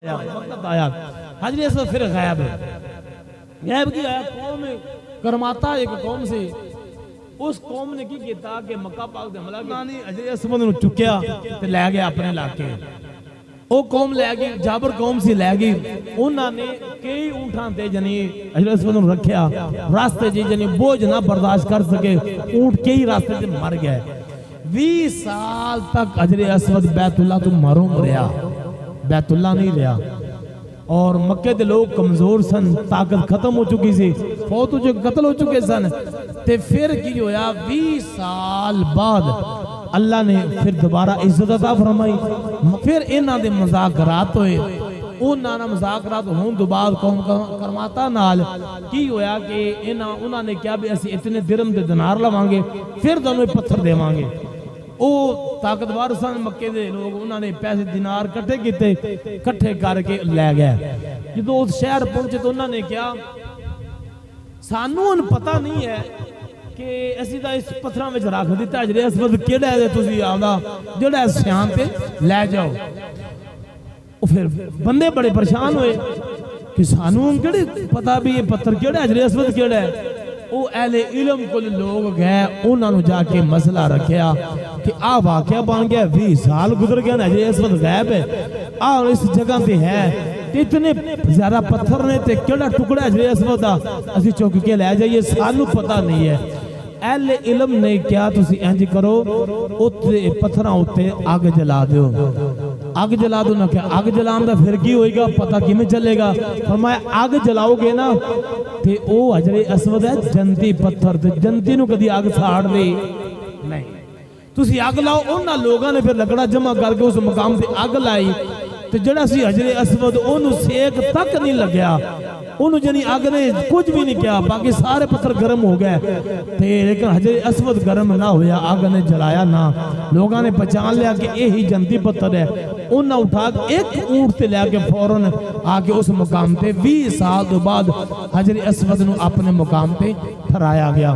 वक्त आया हजरत असवद फिर गायब की आया कौम करमाता एक कौम से उस कौम ने की किया कि मक्का पाक दे हमला किया नहीं हजरत असवद नु चुक्या ते ले गया अपने इलाके वो कौम ले गई जाबर कौम से ले गई उन्होंने कई ऊंठां ते जनी हजरत असवद नु रखया रास्ते जी जनी बोझ ना बर्दाश्त कर सके ऊंट कई रास्ते ते मर गए 20 साल तक हजरत असवद बैतुल्लाह तो मरूम रहा बैतुल्लाह नहीं रहा और मक्के के लोग कमजोर सन ताकत खत्म हो चुकी सी फौत हो चुके कत्ल हो चुके सन ते फिर की होया 20 साल बाद अल्लाह ने फिर दोबारा इज्जत अता फरमाई फिर इन्हां दे मुज़ाकरात होए उन्हां मुज़ाकरात होने तो बाद कौम करमाता नाल की होया कि उन्हां ने क्या भी असी इतने दिरहम दे दिनार लवांगे फिर तुहानूं पत्थर देवांगे वो ताकतवर सन मक्के दे लोग उन्होंने पैसे दिनार कट्ठे किए कट्ठे करके लै गए जो उस शहर पहुंचे तो उन्होंने क्या सानू पता नहीं है कि असी तो इस पत्थरों में रख दिता हजरत असवद केड़ा है तुसी आपदा जेड़ा सियान पे लै जाओ फिर बंदे बड़े परेशान हुए कि सानू केड़े पता भी ये पत्थर केड़ा हजरत असवद केड़ा है वो अहले इल्म को लोग गए उन्होंने जाके मसला रखा कि आ वाकया बन गया 20 साल गुजर गया हजरत असवद गायब है आ इस जगह पे है इतने ज्यादा पत्थर ने ते केड़ा टुकड़ा हजरत असवद दा असि चुक के ले जाइए सानू पता नहीं है अहले इल्म ने क्या तुसी इंज करो उत्ते पत्थरां उत्ते आग जला दो आग जला दो ना क्या आग जलाने दा फिर की होएगा पता किवें चलेगा फरमाया आग जलाओगे ना ते ओ हजरत असवद है जंती पत्थर ते जंती नु कदी आग साड़ दे नहीं तुसी आग लाओ उन्हां लोगों ने फिर लकड़ा जमा करके उस मकाम ते आग लाई ते जेड़ा सी हजरत असवद ओनू सेक तक नहीं लगया ओनू जनी आग ने कुछ भी नहीं किया बाकी सारे पत्थर गर्म हो गए थे लेकिन हजरत असवद गर्म ना होया आग ने जलाया ना लोगों ने पहचान लिया कि यही जंती पत्थर है उन्हें उठा एक ऊंट से लेके फौरन आके उस मुकाम पे 20 साल तो बाद हजरत असवद नु अपने मुकाम पे ठहराया गया।